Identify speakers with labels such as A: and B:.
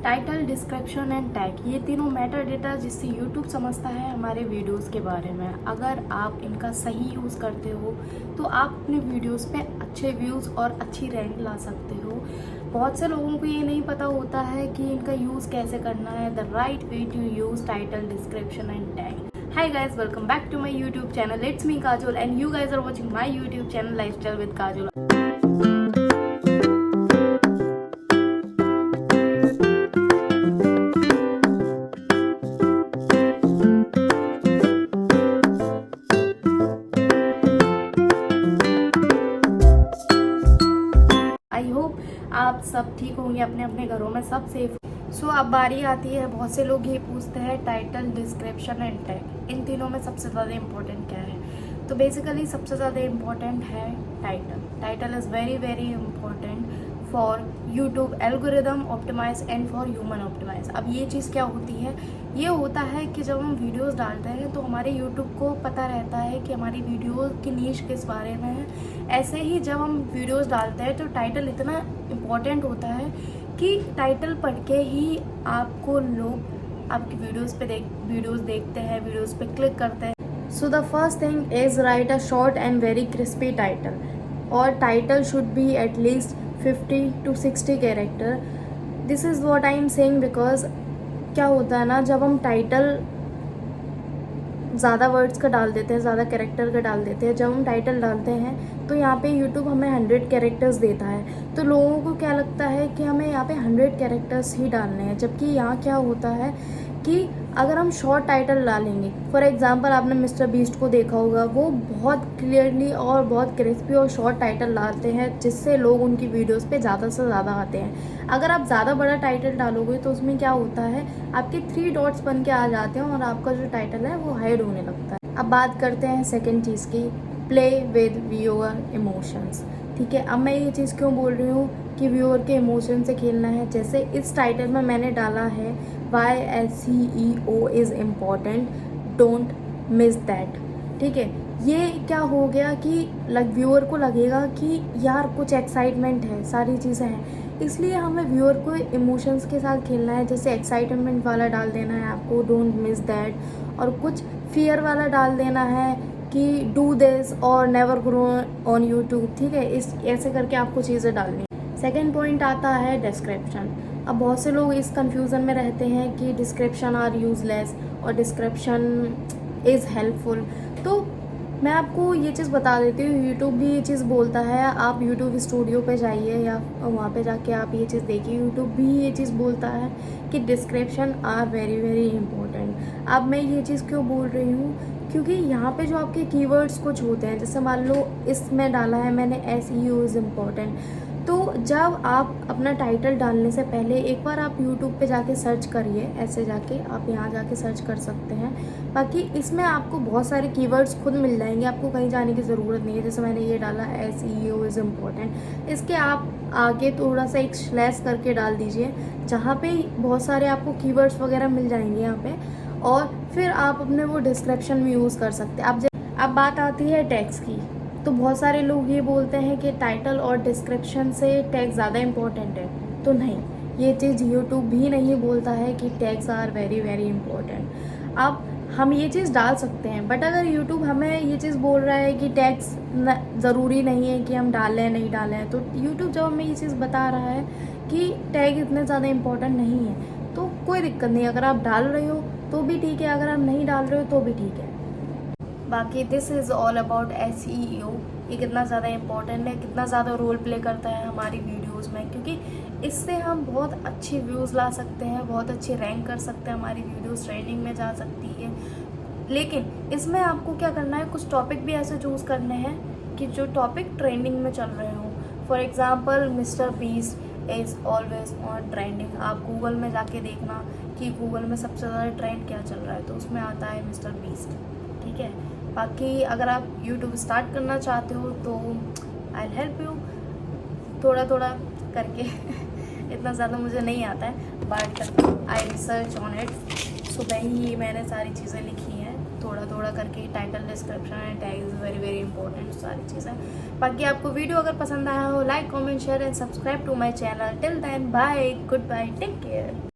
A: Title, description and tag, ये तीनों Meta data जिससे यूट्यूब समझता है हमारे वीडियोस के बारे में। अगर आप इनका सही यूज़ करते हो तो आप अपने वीडियोस पे अच्छे व्यूज़ और अच्छी रैंक ला सकते हो। बहुत से लोगों को ये नहीं पता होता है कि इनका यूज़ कैसे करना है, the right way to use title, description and tag. Hi guys, welcome back to my YouTube channel. It's me Kajol and you guys are watching my YouTube channel Lifestyle with Kajol. I hope आप सब ठीक होंगे, अपने अपने घरों में सब safe. सो अब बारी आती है, बहुत से लोग ये पूछते हैं टाइटल, डिस्क्रिप्शन एंड टैग, इन तीनों में सबसे ज़्यादा इम्पोर्टेंट क्या है। तो बेसिकली सबसे ज़्यादा इम्पोर्टेंट है title. Title is very very important for YouTube algorithm optimize and for human optimize. अब ये चीज़ क्या होती है, ये होता है कि जब हम वीडियोस डालते हैं तो हमारे यूट्यूब को पता रहता है कि हमारी वीडियो की नीश किस बारे में है। ऐसे ही जब हम वीडियोस डालते हैं तो टाइटल इतना इम्पोर्टेंट होता है कि टाइटल पढ़ के ही आपको लोग आपकी वीडियोस देखते हैं, वीडियोस पे क्लिक करते हैं। So the first thing is write a short and very crispy title, और title should be at least 50 to 60 character. This is what I am saying because क्या होता है ना, जब हम टाइटल ज़्यादा वर्ड्स का डाल देते हैं, ज़्यादा कैरेक्टर का डाल देते हैं, जब हम टाइटल डालते हैं तो यहाँ पे यूट्यूब हमें 100 कैरेक्टर्स देता है। तो लोगों को क्या लगता है कि हमें यहाँ पे 100 कैरेक्टर्स ही डालने हैं, जबकि यहाँ क्या होता है कि अगर हम शॉर्ट टाइटल डालेंगे, फॉर एग्जांपल आपने मिस्टर बीस्ट को देखा होगा, वो बहुत क्लियरली और बहुत क्रिस्पी और शॉर्ट टाइटल डालते हैं जिससे लोग उनकी वीडियोस पे ज़्यादा से ज़्यादा आते हैं। अगर आप ज़्यादा बड़ा टाइटल डालोगे तो उसमें क्या होता है, आपके 3 डॉट्स बन के आ जाते हैं और आपका जो टाइटल है वो हाइड होने लगता है। अब बात करते हैं सेकेंड चीज़ की, प्ले विद व्यूअर इमोशंस। ठीक है, अब मैं ये चीज़ क्यों बोल रही हूँ कि व्यूअर के इमोशन से खेलना है। जैसे इस टाइटल में मैंने डाला है why SEO is important, don't miss that. ठीक है, ये क्या हो गया कि व्यूअर को लगेगा कि यार कुछ एक्साइटमेंट है, सारी चीज़ें हैं, इसलिए हमें व्यूअर को इमोशंस के साथ खेलना है। जैसे एक्साइटमेंट वाला डाल देना है आपको, डोंट मिस दैट, और कुछ फियर वाला डाल देना है कि डू दिस और नेवर ग्रो ऑन यूट्यूब। ठीक है, इस ऐसे करके आपको चीज़ें डालनी है। सेकेंड पॉइंट आता है डिस्क्रिप्शन। अब बहुत से लोग इस कंफ्यूजन में रहते हैं कि डिस्क्रिप्शन आर यूजलेस और डिस्क्रिप्शन इज़ हेल्पफुल। तो मैं आपको ये चीज़ बता देती हूँ, यूट्यूब भी ये चीज़ बोलता है। आप यूट्यूब स्टूडियो पे जाइए या वहाँ पे जाके आप ये चीज़ देखिए, यूट्यूब भी ये चीज़ बोलता है कि description are very very important. अब मैं ये चीज़ क्यों बोल रही हूँ, क्योंकि यहाँ पे जो आपके कीवर्ड्स कुछ होते हैं, जैसे मान लो इसमें डाला है मैंने SEO इज़ इम्पॉर्टेंट, तो जब आप अपना टाइटल डालने से पहले एक बार आप यूट्यूब पे जाके सर्च करिए, ऐसे जाके आप यहाँ जाके सर्च कर सकते हैं। बाकी इसमें आपको बहुत सारे कीवर्ड्स खुद मिल जाएंगे, आपको कहीं जाने की ज़रूरत नहीं है। जैसे मैंने ये डाला SEO इज़ इम्पॉर्टेंट, इसके आप आगे थोड़ा सा एक स्लैश करके डाल दीजिए, जहाँ पे बहुत सारे आपको कीवर्ड्स वगैरह मिल जाएंगे यहाँ पे, और फिर आप अपने वो डिस्क्रिप्शन में यूज़ कर सकते हैं। अब बात आती है टैग्स की। तो बहुत सारे लोग ये बोलते हैं कि टाइटल और डिस्क्रिप्शन से टैग ज़्यादा इम्पोर्टेंट है, तो नहीं, ये चीज़ यूट्यूब भी नहीं बोलता है कि tags are very very important. अब हम ये चीज़ डाल सकते हैं, बट अगर यूट्यूब हमें ये चीज़ बोल रहा है कि टैग्स ज़रूरी नहीं है कि हम डालें नहीं डालें, तो यूट्यूब जब हमें ये चीज़ बता रहा है कि टैग इतने ज़्यादा इम्पोर्टेंट नहीं है, तो कोई दिक्कत नहीं। अगर आप डाल रहे हो तो भी ठीक है, अगर आप नहीं डाल रहे हो तो भी ठीक है। बाकी this is all about SEO। ये कितना ज़्यादा इम्पोर्टेंट है, कितना ज़्यादा रोल प्ले करता है हमारी वीडियोस में, क्योंकि इससे हम बहुत अच्छी व्यूज़ ला सकते हैं, बहुत अच्छी रैंक कर सकते हैं, हमारी वीडियोस ट्रेंडिंग में जा सकती है। लेकिन इसमें आपको क्या करना है, कुछ टॉपिक भी ऐसे चूज़ करने हैं कि जो टॉपिक ट्रेंडिंग में चल रहे हों। For example mister beast is always on trending. आप गूगल में जाके देखना कि गूगल में सबसे ज़्यादा ट्रेंड क्या चल रहा है, तो उसमें आता है मिस्टर बीस्ट। ठीक है, बाकी अगर आप यूट्यूब स्टार्ट करना चाहते हो तो आई विल हेल्प यू थोड़ा थोड़ा करके इतना ज़्यादा मुझे नहीं आता है, but I research on it. सुबह ही मैंने सारी चीज़ें लिखी हैं, थोड़ा थोड़ा करके। Title, description and tag is very very important, सारी चीज़ें। बाकी आपको वीडियो अगर पसंद आया हो, like comment share and subscribe to my channel. Till then bye, good bye, take care.